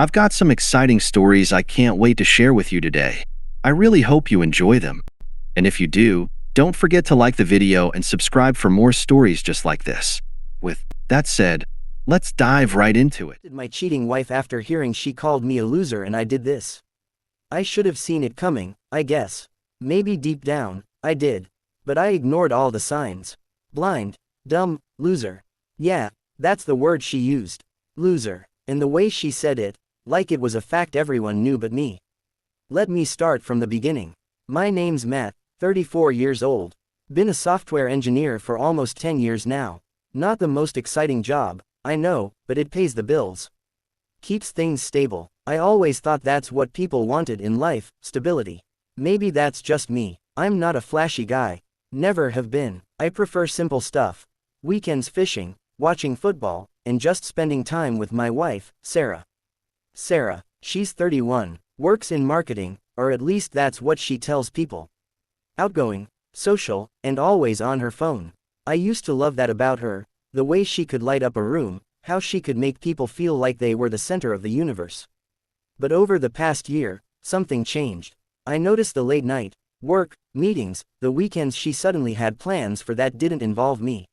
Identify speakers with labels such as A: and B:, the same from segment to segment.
A: I've got some exciting stories I can't wait to share with you today. I really hope you enjoy them. And if you do, don't forget to like the video and subscribe for more stories just like this. With that said, let's dive right into it.
B: My cheating wife after hearing she called me a loser and I did this. I should have seen it coming, I guess. Maybe deep down, I did. But I ignored all the signs. Blind, dumb, loser. Yeah, that's the word she used. Loser. And the way she said it, like it was a fact everyone knew but me. Let me start from the beginning. My name's Matt, 34 years old. Been a software engineer for almost 10 years now. Not the most exciting job, I know, but it pays the bills. Keeps things stable. I always thought that's what people wanted in life, stability. Maybe that's just me. I'm not a flashy guy. Never have been. I prefer simple stuff. Weekends fishing, watching football, and just spending time with my wife, Sarah. Sarah, she's 31, works in marketing, or at least that's what she tells people. Outgoing, social, and always on her phone. I used to love that about her, the way she could light up a room, how she could make people feel like they were the center of the universe. But over the past year, something changed. I noticed the late night, work, meetings, the weekends she suddenly had plans for that didn't involve me.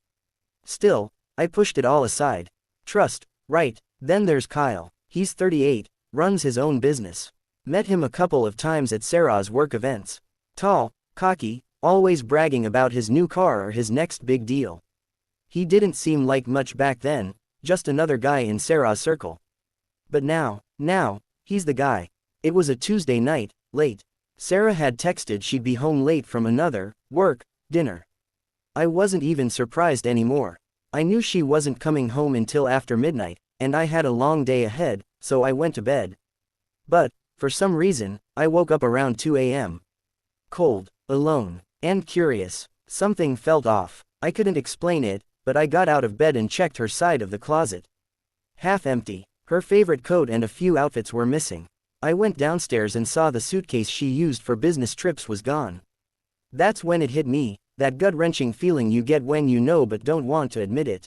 B: Still, I pushed it all aside. Trust, right, then there's Kyle. He's 38, runs his own business. Met him a couple of times at Sarah's work events. Tall, cocky, always bragging about his new car or his next big deal. He didn't seem like much back then, just another guy in Sarah's circle. But now, he's the guy. It was a Tuesday night, late. Sarah had texted she'd be home late from another, work, dinner. I wasn't even surprised anymore. I knew she wasn't coming home until after midnight, and I had a long day ahead, so I went to bed. But, for some reason, I woke up around 2 a.m. Cold, alone, and curious. Something felt off. I couldn't explain it, but I got out of bed and checked her side of the closet. Half empty. Her favorite coat and a few outfits were missing. I went downstairs and saw the suitcase she used for business trips was gone. That's when it hit me, that gut-wrenching feeling you get when you know but don't want to admit it.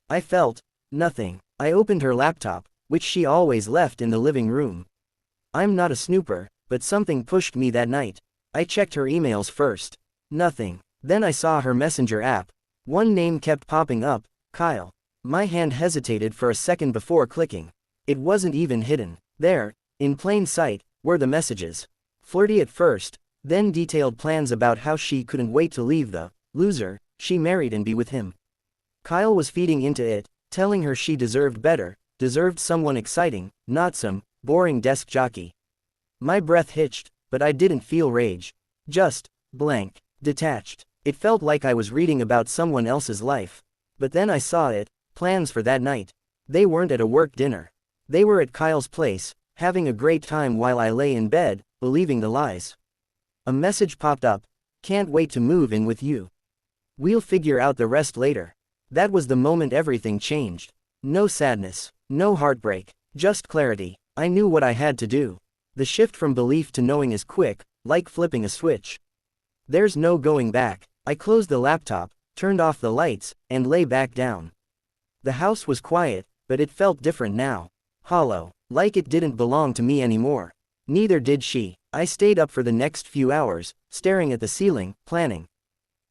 B: I felt nothing. I opened her laptop, which she always left in the living room. I'm not a snooper, but something pushed me that night. I checked her emails first. Nothing. Then I saw her messenger app. One name kept popping up, Kyle. My hand hesitated for a second before clicking. It wasn't even hidden. There, in plain sight, were the messages. Flirty at first, then detailed plans about how she couldn't wait to leave the loser she married and be with him. Kyle was feeding into it, telling her she deserved better, deserved someone exciting, not some boring desk jockey. My breath hitched, but I didn't feel rage. Just blank, detached. It felt like I was reading about someone else's life. But then I saw it, plans for that night. They weren't at a work dinner. They were at Kyle's place, having a great time while I lay in bed, believing the lies. A message popped up. Can't wait to move in with you. We'll figure out the rest later. That was the moment everything changed. No sadness, no heartbreak, just clarity. I knew what I had to do. The shift from belief to knowing is quick, like flipping a switch. There's no going back. I closed the laptop, turned off the lights, and lay back down. The house was quiet, but it felt different now. Hollow, like it didn't belong to me anymore. Neither did she. I stayed up for the next few hours, staring at the ceiling, planning.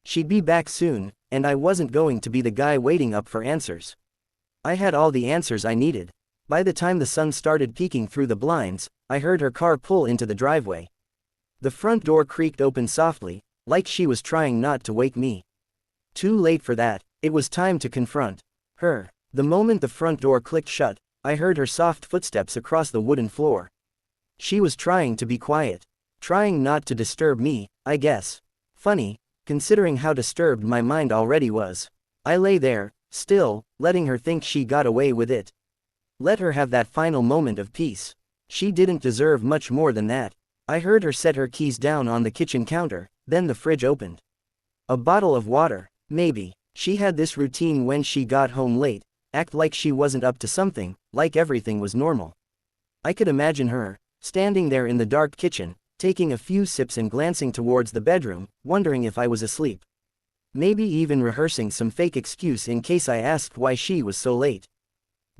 B: She'd be back soon, and I wasn't going to be the guy waiting up for answers. I had all the answers I needed. By the time the sun started peeking through the blinds, I heard her car pull into the driveway. The front door creaked open softly, like she was trying not to wake me. Too late for that. It was time to confront her. The moment the front door clicked shut, I heard her soft footsteps across the wooden floor. She was trying to be quiet. Trying not to disturb me, I guess. Funny, considering how disturbed my mind already was. I lay there, still, letting her think she got away with it. Let her have that final moment of peace. She didn't deserve much more than that. I heard her set her keys down on the kitchen counter, then the fridge opened. A bottle of water, maybe. She had this routine when she got home late, act like she wasn't up to something, like everything was normal. I could imagine her, standing there in the dark kitchen, taking a few sips and glancing towards the bedroom, wondering if I was asleep. Maybe even rehearsing some fake excuse in case I asked why she was so late.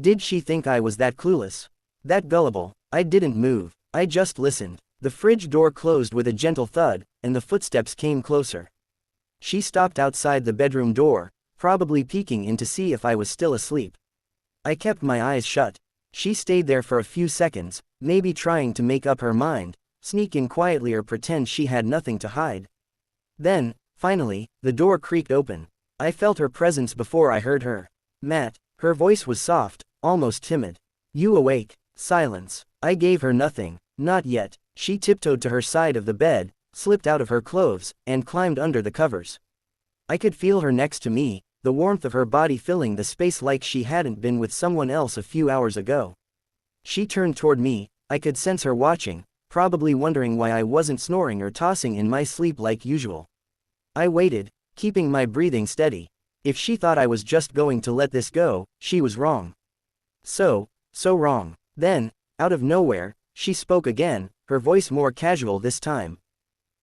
B: Did she think I was that clueless? That gullible. I didn't move. I just listened. The fridge door closed with a gentle thud, and the footsteps came closer. She stopped outside the bedroom door, probably peeking in to see if I was still asleep. I kept my eyes shut. She stayed there for a few seconds, maybe trying to make up her mind, sneak in quietly or pretend she had nothing to hide. Then, finally, the door creaked open. I felt her presence before I heard her. Matt. Her voice was soft, almost timid. You awake? Silence. I gave her nothing. Not yet. She tiptoed to her side of the bed, slipped out of her clothes, and climbed under the covers. I could feel her next to me, the warmth of her body filling the space like she hadn't been with someone else a few hours ago. She turned toward me. I could sense her watching, probably wondering why I wasn't snoring or tossing in my sleep like usual. I waited, keeping my breathing steady. If she thought I was just going to let this go, she was wrong. So wrong. Then, out of nowhere, she spoke again, her voice more casual this time.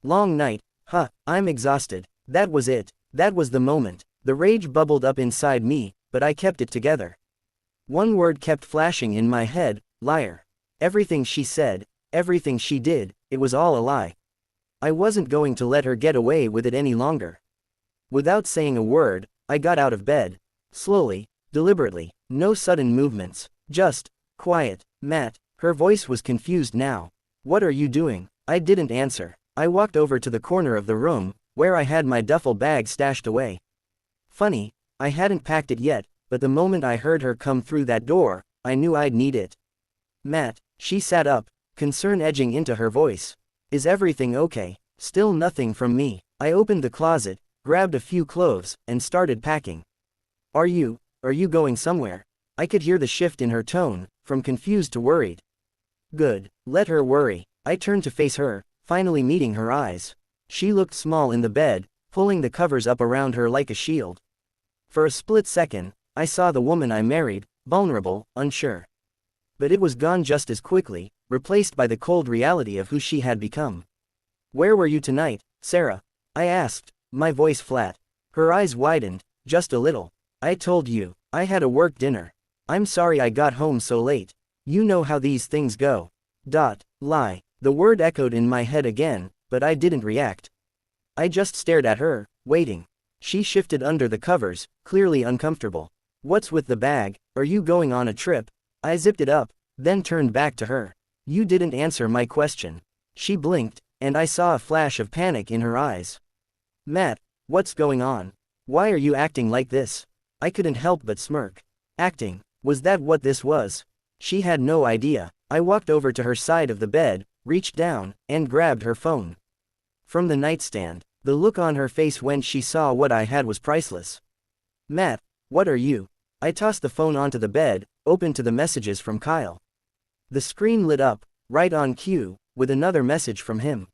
B: Long night, huh, I'm exhausted. That was it. That was the moment. The rage bubbled up inside me, but I kept it together. One word kept flashing in my head, liar. Everything she said, everything she did, it was all a lie. I wasn't going to let her get away with it any longer. Without saying a word, I got out of bed. Slowly, deliberately, no sudden movements, just quiet. Matt. Her voice was confused now. What are you doing? I didn't answer. I walked over to the corner of the room, where I had my duffel bag stashed away. Funny, I hadn't packed it yet, but the moment I heard her come through that door, I knew I'd need it. Matt. She sat up, concern edging into her voice. Is everything okay? Still nothing from me. I opened the closet, grabbed a few clothes, and started packing. Are you going somewhere? I could hear the shift in her tone, from confused to worried. Good, let her worry. I turned to face her, finally meeting her eyes. She looked small in the bed, pulling the covers up around her like a shield. For a split second, I saw the woman I married, vulnerable, unsure. But it was gone just as quickly, replaced by the cold reality of who she had become. Where were you tonight, Sarah? I asked, my voice flat. Her eyes widened, just a little. I told you, I had a work dinner. I'm sorry I got home so late. You know how these things go. Lie. The word echoed in my head again, but I didn't react. I just stared at her, waiting. She shifted under the covers, clearly uncomfortable. What's with the bag? Are you going on a trip? I zipped it up, then turned back to her. You didn't answer my question. She blinked, and I saw a flash of panic in her eyes. Matt, what's going on? Why are you acting like this? I couldn't help but smirk. Acting, was that what this was? She had no idea. I walked over to her side of the bed, reached down, and grabbed her phone. From the nightstand, the look on her face when she saw what I had was priceless. Matt, what are you? I tossed the phone onto the bed, open to the messages from Kyle. The screen lit up, right on cue, with another message from him.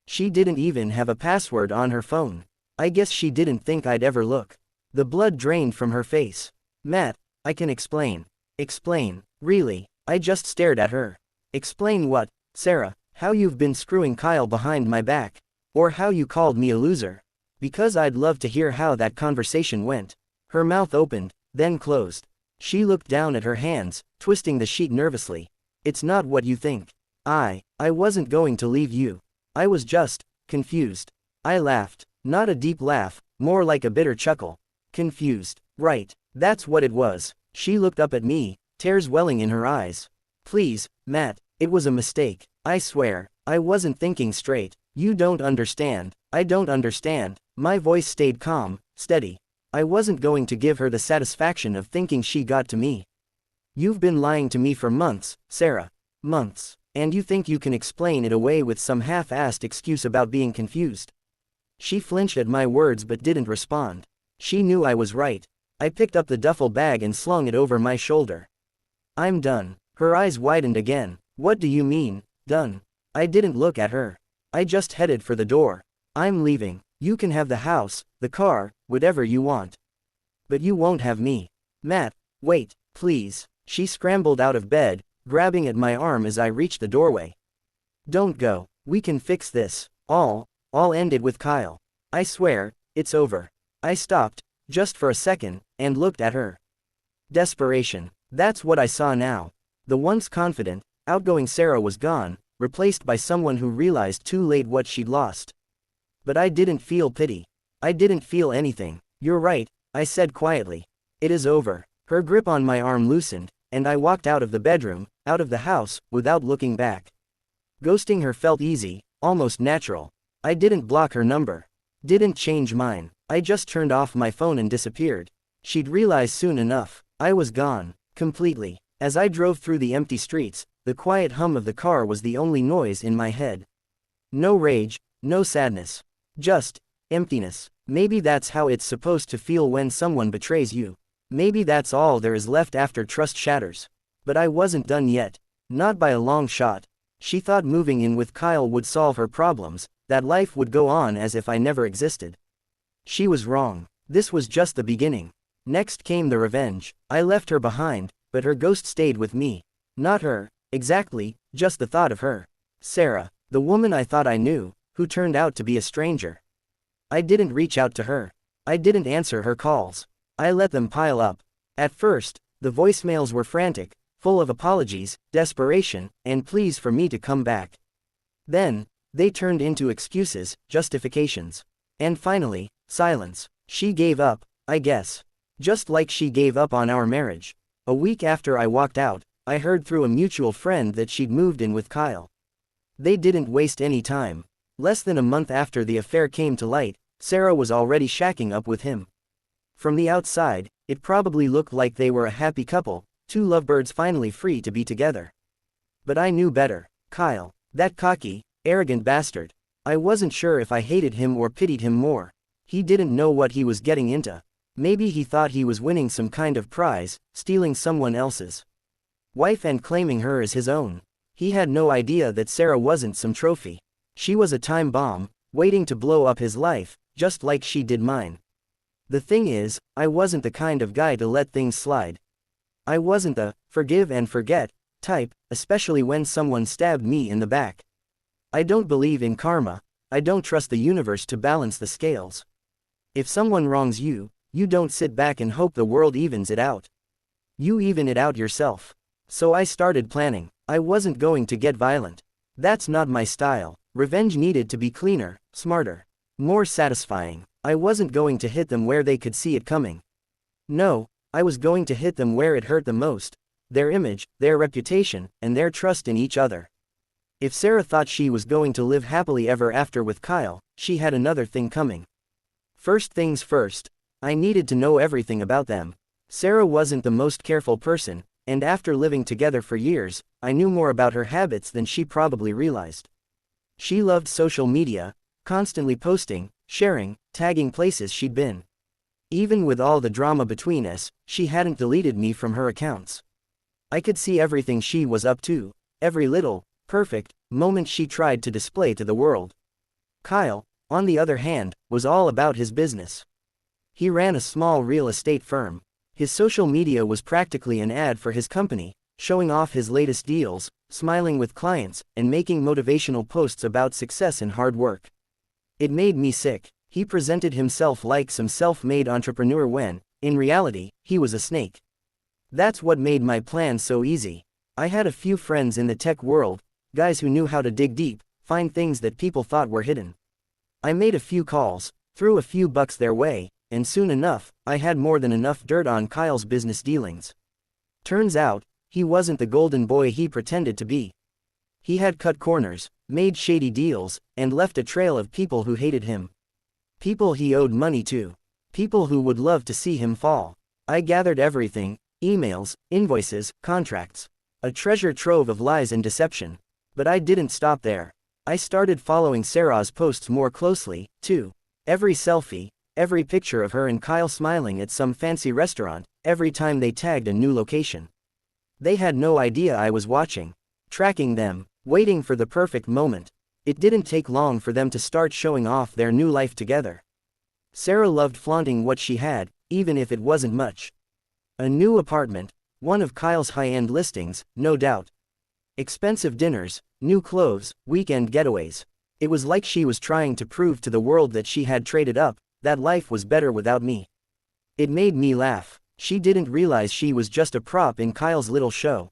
B: She didn't even have a password on her phone. I guess she didn't think I'd ever look. The blood drained from her face. Matt, I can explain. Explain, really? I just stared at her. Explain what, Sarah? How you've been screwing Kyle behind my back? Or how you called me a loser? Because I'd love to hear how that conversation went. Her mouth opened, then closed. She looked down at her hands, twisting the sheet nervously. It's not what you think. I wasn't going to leave you. I was just confused. I laughed, not a deep laugh, more like a bitter chuckle. Confused. Right, that's what it was. She looked up at me, tears welling in her eyes. Please, Matt, it was a mistake. I swear, I wasn't thinking straight. You don't understand. I don't understand. My voice stayed calm, steady. I wasn't going to give her the satisfaction of thinking she got to me. You've been lying to me for months, Sarah. Months. And you think you can explain it away with some half-assed excuse about being confused. She flinched at my words but didn't respond. She knew I was right. I picked up the duffel bag and slung it over my shoulder. I'm done. Her eyes widened again. What do you mean, done? I didn't look at her. I just headed for the door. I'm leaving. You can have the house, the car, whatever you want. But you won't have me. Matt, wait, please. She scrambled out of bed, grabbing at my arm as I reached the doorway. Don't go. We can fix this. I'll end it with Kyle. I swear, it's over. I stopped, just for a second, and looked at her. Desperation. That's what I saw now. The once confident, outgoing Sarah was gone, replaced by someone who realized too late what she'd lost. But I didn't feel pity. I didn't feel anything. "You're right," I said quietly. "It is over." Her grip on my arm loosened, and I walked out of the bedroom, out of the house, without looking back. Ghosting her felt easy, almost natural. I didn't block her number. Didn't change mine. I just turned off my phone and disappeared. She'd realize soon enough. I was gone. Completely. As I drove through the empty streets, the quiet hum of the car was the only noise in my head. No rage, no sadness. Just emptiness. Maybe that's how it's supposed to feel when someone betrays you. Maybe that's all there is left after trust shatters. But I wasn't done yet. Not by a long shot. She thought moving in with Kyle would solve her problems, that life would go on as if I never existed. She was wrong. This was just the beginning. Next came the revenge. I left her behind, but her ghost stayed with me. Not her, exactly, just the thought of her. Sarah, the woman I thought I knew, who turned out to be a stranger. I didn't reach out to her. I didn't answer her calls. I let them pile up. At first, the voicemails were frantic, full of apologies, desperation, and pleas for me to come back. Then, they turned into excuses, justifications. And finally, silence. She gave up, I guess. Just like she gave up on our marriage. A week after I walked out, I heard through a mutual friend that she'd moved in with Kyle. They didn't waste any time. Less than a month after the affair came to light, Sarah was already shacking up with him. From the outside, it probably looked like they were a happy couple, two lovebirds finally free to be together. But I knew better. Kyle, that cocky, arrogant bastard. I wasn't sure if I hated him or pitied him more. He didn't know what he was getting into. Maybe he thought he was winning some kind of prize, stealing someone else's wife and claiming her as his own. He had no idea that Sarah wasn't some trophy. She was a time bomb, waiting to blow up his life, just like she did mine. The thing is, I wasn't the kind of guy to let things slide. I wasn't the forgive and forget type, especially when someone stabbed me in the back. I don't believe in karma. I don't trust the universe to balance the scales. If someone wrongs you, you don't sit back and hope the world evens it out. You even it out yourself. So I started planning. I wasn't going to get violent. That's not my style. Revenge needed to be cleaner, smarter, more satisfying. I wasn't going to hit them where they could see it coming. No, I was going to hit them where it hurt the most. Their image, their reputation, and their trust in each other. If Sarah thought she was going to live happily ever after with Kyle, she had another thing coming. First things first, I needed to know everything about them. Sarah wasn't the most careful person, and after living together for years, I knew more about her habits than she probably realized. She loved social media, constantly posting, sharing, tagging places she'd been. Even with all the drama between us, she hadn't deleted me from her accounts. I could see everything she was up to, every little, perfect, moment she tried to display to the world. Kyle, on the other hand, was all about his business. He ran a small real estate firm. His social media was practically an ad for his company, showing off his latest deals, smiling with clients, and making motivational posts about success and hard work. It made me sick. He presented himself like some self-made entrepreneur when, in reality, he was a snake. That's what made my plan so easy. I had a few friends in the tech world, guys who knew how to dig deep, find things that people thought were hidden. I made a few calls, threw a few bucks their way, and soon enough, I had more than enough dirt on Kyle's business dealings. Turns out, he wasn't the golden boy he pretended to be. He had cut corners, made shady deals, and left a trail of people who hated him. People he owed money to. People who would love to see him fall. I gathered everything: emails, invoices, contracts. A treasure trove of lies and deception. But I didn't stop there. I started following Sarah's posts more closely, too. Every selfie, every picture of her and Kyle smiling at some fancy restaurant, every time they tagged a new location. They had no idea I was watching, tracking them, waiting for the perfect moment. It didn't take long for them to start showing off their new life together. Sarah loved flaunting what she had, even if it wasn't much. A new apartment, one of Kyle's high-end listings, no doubt. Expensive dinners, new clothes, weekend getaways. It was like she was trying to prove to the world that she had traded up, that life was better without me. It made me laugh. She didn't realize she was just a prop in Kyle's little show.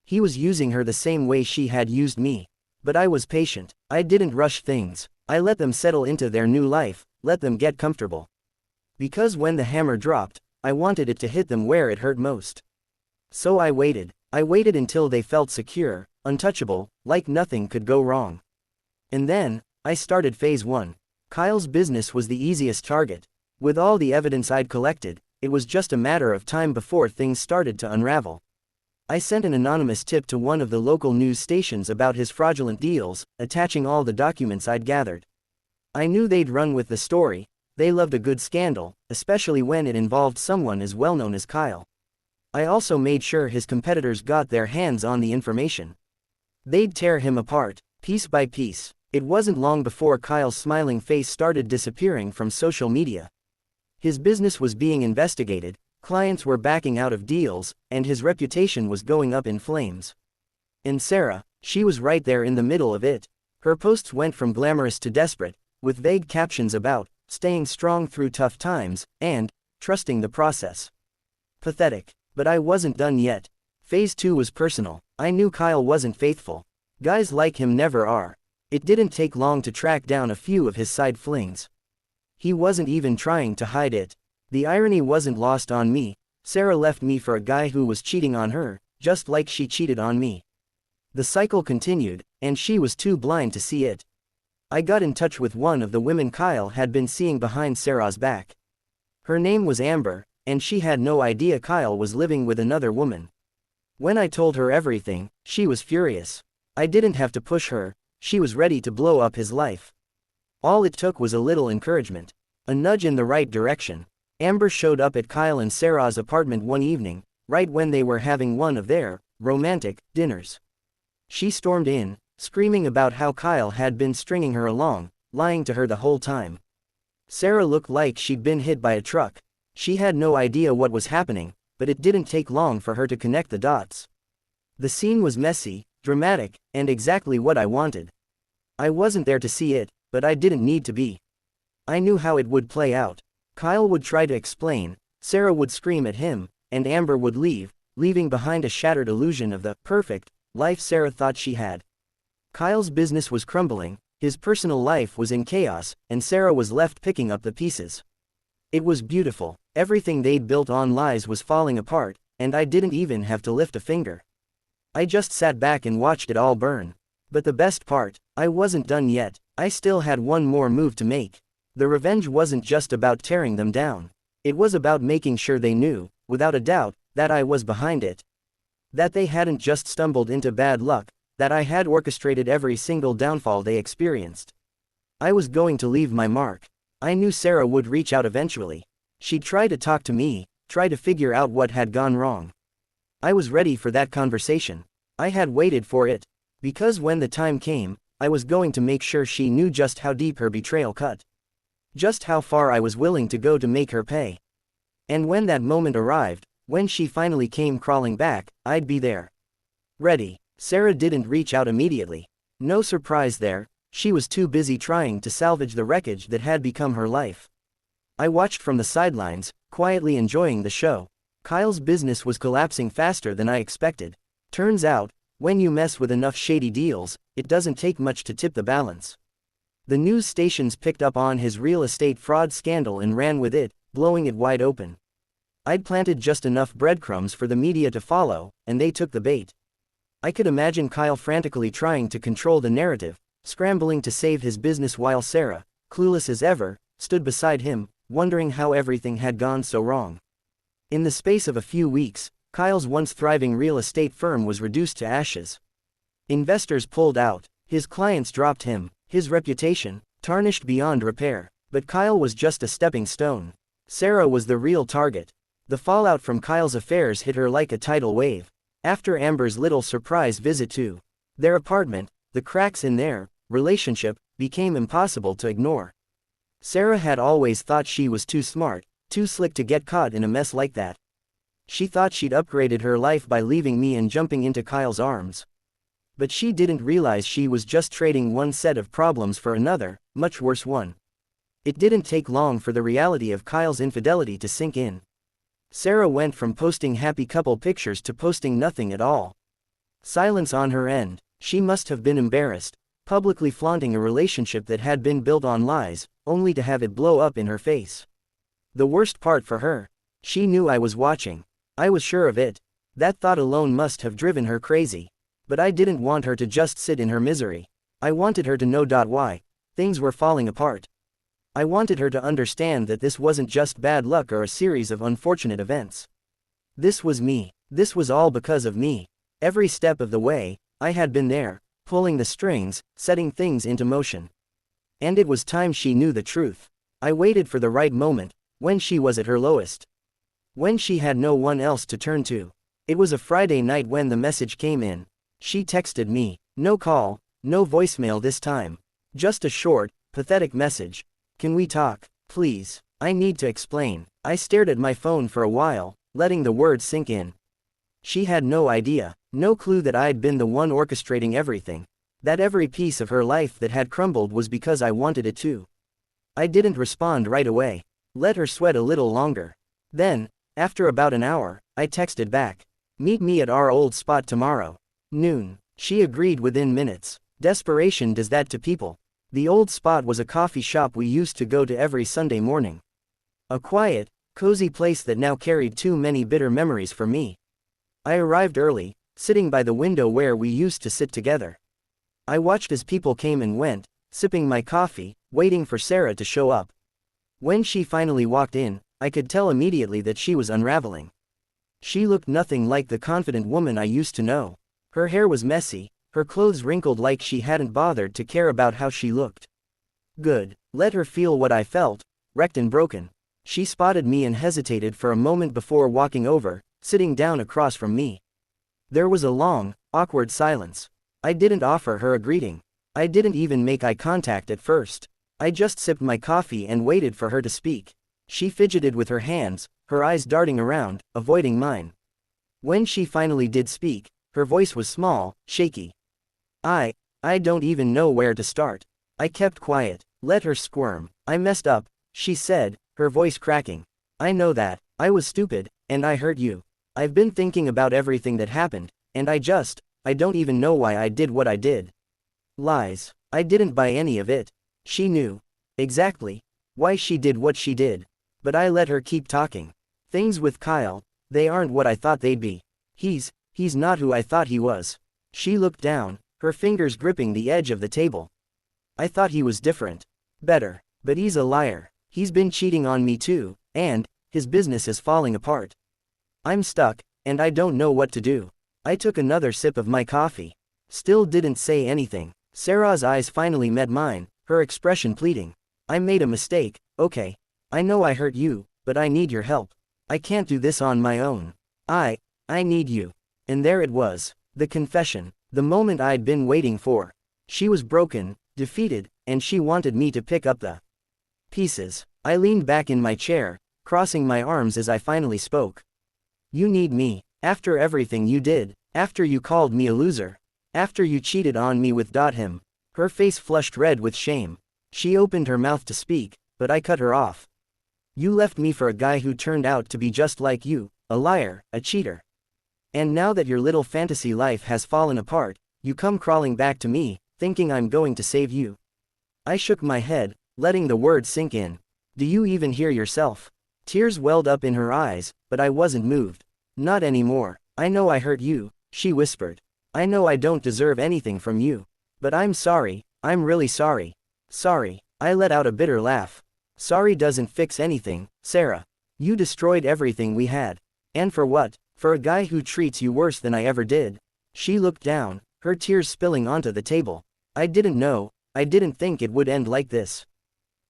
B: He was using her the same way she had used me. But I was patient. I didn't rush things. I let them settle into their new life, let them get comfortable. Because when the hammer dropped, I wanted it to hit them where it hurt most. So I waited. I waited until they felt secure, untouchable, like nothing could go wrong. And then, I started phase 1. Kyle's business was the easiest target. With all the evidence I'd collected, it was just a matter of time before things started to unravel. I sent an anonymous tip to one of the local news stations about his fraudulent deals, attaching all the documents I'd gathered. I knew they'd run with the story. They loved a good scandal, especially when it involved someone as well-known as Kyle. I also made sure his competitors got their hands on the information. They'd tear him apart, piece by piece. It wasn't long before Kyle's smiling face started disappearing from social media. His business was being investigated, clients were backing out of deals, and his reputation was going up in flames. And Sarah, she was right there in the middle of it. Her posts went from glamorous to desperate, with vague captions about staying strong through tough times, and trusting the process. Pathetic. But I wasn't done yet. Phase 2 was personal. I knew Kyle wasn't faithful. Guys like him never are. It didn't take long to track down a few of his side flings. He wasn't even trying to hide it. The irony wasn't lost on me. Sarah left me for a guy who was cheating on her, just like she cheated on me. The cycle continued, and she was too blind to see it. I got in touch with one of the women Kyle had been seeing behind Sarah's back. Her name was Amber, and she had no idea Kyle was living with another woman. When I told her everything, she was furious. I didn't have to push her, she was ready to blow up his life. All it took was a little encouragement, a nudge in the right direction. Amber showed up at Kyle and Sarah's apartment one evening, right when they were having one of their romantic dinners. She stormed in, screaming about how Kyle had been stringing her along, lying to her the whole time. Sarah looked like she'd been hit by a truck. She had no idea what was happening, but it didn't take long for her to connect the dots. The scene was messy, dramatic, and exactly what I wanted. I wasn't there to see it, but I didn't need to be. I knew how it would play out. Kyle would try to explain, Sarah would scream at him, and Amber would leave, leaving behind a shattered illusion of the perfect life Sarah thought she had. Kyle's business was crumbling, his personal life was in chaos, and Sarah was left picking up the pieces. It was beautiful. Everything they'd built on lies was falling apart, and I didn't even have to lift a finger. I just sat back and watched it all burn. But the best part, I wasn't done yet. I still had one more move to make. The revenge wasn't just about tearing them down. It was about making sure they knew, without a doubt, that I was behind it. That they hadn't just stumbled into bad luck, that I had orchestrated every single downfall they experienced. I was going to leave my mark. I knew Sarah would reach out eventually. She'd try to talk to me, try to figure out what had gone wrong. I was ready for that conversation. I had waited for it. Because when the time came, I was going to make sure she knew just how deep her betrayal cut. Just how far I was willing to go to make her pay. And when that moment arrived, when she finally came crawling back, I'd be there. Ready. Sarah didn't reach out immediately. No surprise there, she was too busy trying to salvage the wreckage that had become her life. I watched from the sidelines, quietly enjoying the show. Kyle's business was collapsing faster than I expected. Turns out, when you mess with enough shady deals, it doesn't take much to tip the balance. The news stations picked up on his real estate fraud scandal and ran with it, blowing it wide open. I'd planted just enough breadcrumbs for the media to follow, and they took the bait. I could imagine Kyle frantically trying to control the narrative, scrambling to save his business while Sarah, clueless as ever, stood beside him, wondering how everything had gone so wrong. In the space of a few weeks, Kyle's once thriving real estate firm was reduced to ashes. Investors pulled out, his clients dropped him, his reputation, tarnished beyond repair. But Kyle was just a stepping stone. Sarah was the real target. The fallout from Kyle's affairs hit her like a tidal wave. After Amber's little surprise visit to their apartment, the cracks in their relationship became impossible to ignore. Sarah had always thought she was too smart, too slick to get caught in a mess like that. She thought she'd upgraded her life by leaving me and jumping into Kyle's arms. But she didn't realize she was just trading one set of problems for another, much worse one. It didn't take long for the reality of Kyle's infidelity to sink in. Sarah went from posting happy couple pictures to posting nothing at all. Silence on her end. She must have been embarrassed, publicly flaunting a relationship that had been built on lies, only to have it blow up in her face. The worst part for her. She knew I was watching. I was sure of it. That thought alone must have driven her crazy. But I didn't want her to just sit in her misery. I wanted her to know why things were falling apart. I wanted her to understand that this wasn't just bad luck or a series of unfortunate events. This was me. This was all because of me. Every step of the way, I had been there, pulling the strings, setting things into motion. And it was time she knew the truth. I waited for the right moment, when she was at her lowest. When she had no one else to turn to. It was a Friday night when the message came in. She texted me. No call, no voicemail this time. Just a short, pathetic message. Can we talk, please? I need to explain. I stared at my phone for a while, letting the words sink in. She had no idea, no clue that I'd been the one orchestrating everything. That every piece of her life that had crumbled was because I wanted it to. I didn't respond right away. Let her sweat a little longer. Then, after about an hour, I texted back. Meet me at our old spot tomorrow. Noon. She agreed within minutes. Desperation does that to people. The old spot was a coffee shop we used to go to every Sunday morning. A quiet, cozy place that now carried too many bitter memories for me. I arrived early, sitting by the window where we used to sit together. I watched as people came and went, sipping my coffee, waiting for Sarah to show up. When she finally walked in, I could tell immediately that she was unraveling. She looked nothing like the confident woman I used to know. Her hair was messy, her clothes wrinkled like she hadn't bothered to care about how she looked. Good. Let her feel what I felt, wrecked and broken. She spotted me and hesitated for a moment before walking over, sitting down across from me. There was a long, awkward silence. I didn't offer her a greeting. I didn't even make eye contact at first. I just sipped my coffee and waited for her to speak. She fidgeted with her hands, her eyes darting around, avoiding mine. When she finally did speak, her voice was small, shaky. I don't even know where to start. I kept quiet, let her squirm. I messed up, she said, her voice cracking. I know that. I was stupid, and I hurt you. I've been thinking about everything that happened, and I don't even know why I did what I did. Lies. I didn't buy any of it. She knew. Exactly. Why she did what she did. But I let her keep talking. Things with Kyle, they aren't what I thought they'd be. He's not who I thought he was. She looked down, her fingers gripping the edge of the table. I thought he was different. Better. But he's a liar. He's been cheating on me too, and his business is falling apart. I'm stuck, and I don't know what to do. I took another sip of my coffee. Still didn't say anything. Sarah's eyes finally met mine, her expression pleading. I made a mistake, okay. I know I hurt you, but I need your help. I can't do this on my own. I need you. And there it was. The confession. The moment I'd been waiting for. She was broken, defeated, and she wanted me to pick up the pieces. I leaned back in my chair, crossing my arms as I finally spoke. You need me. After everything you did. After you called me a loser. After you cheated on me with him. Her face flushed red with shame. She opened her mouth to speak, but I cut her off. You left me for a guy who turned out to be just like you, a liar, a cheater. And now that your little fantasy life has fallen apart, you come crawling back to me, thinking I'm going to save you. I shook my head, letting the words sink in. Do you even hear yourself? Tears welled up in her eyes, but I wasn't moved. Not anymore. I know I hurt you, she whispered. I know I don't deserve anything from you. But I'm sorry, I'm really sorry. Sorry. I let out a bitter laugh. Sorry doesn't fix anything, Sarah. You destroyed everything we had. And for what? For a guy who treats you worse than I ever did. She looked down, her tears spilling onto the table. I didn't know, I didn't think it would end like this.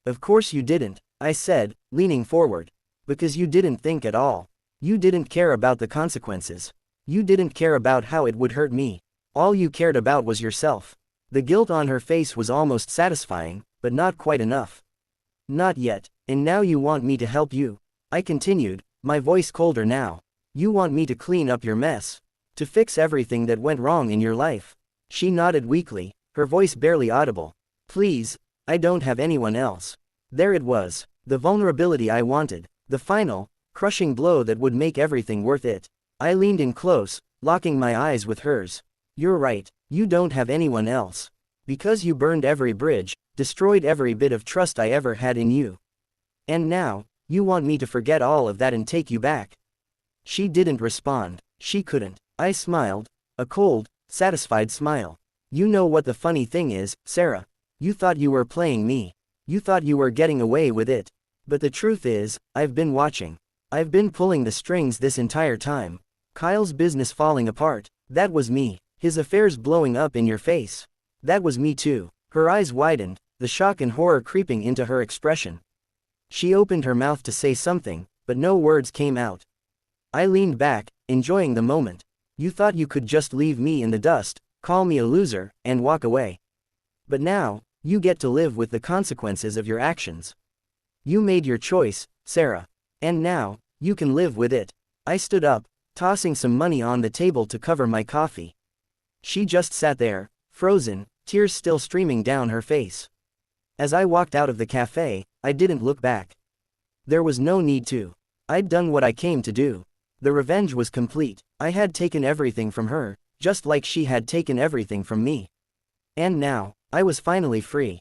B: Of course you didn't, I said, leaning forward. Because you didn't think at all. You didn't care about the consequences. You didn't care about how it would hurt me. All you cared about was yourself. The guilt on her face was almost satisfying, but not quite enough. Not yet, and now you want me to help you. I continued, my voice colder now. You want me to clean up your mess. To fix everything that went wrong in your life. She nodded weakly, her voice barely audible. Please, I don't have anyone else. There it was, the vulnerability I wanted, the final, crushing blow that would make everything worth it. I leaned in close, locking my eyes with hers. You're right, you don't have anyone else. Because you burned every bridge, destroyed every bit of trust I ever had in you. And now, you want me to forget all of that and take you back. She didn't respond. She couldn't. I smiled. A cold, satisfied smile. You know what the funny thing is, Sarah? You thought you were playing me. You thought you were getting away with it. But the truth is, I've been watching. I've been pulling the strings this entire time. Kyle's business falling apart. That was me. His affairs blowing up in your face. That was me too. Her eyes widened, the shock and horror creeping into her expression. She opened her mouth to say something, but no words came out. I leaned back, enjoying the moment. You thought you could just leave me in the dust, call me a loser, and walk away. But now, you get to live with the consequences of your actions. You made your choice, Sarah. And now, you can live with it. I stood up, tossing some money on the table to cover my coffee. She just sat there, frozen, tears still streaming down her face. As I walked out of the cafe, I didn't look back. There was no need to. I'd done what I came to do. The revenge was complete. I had taken everything from her, just like she had taken everything from me. And now, I was finally free.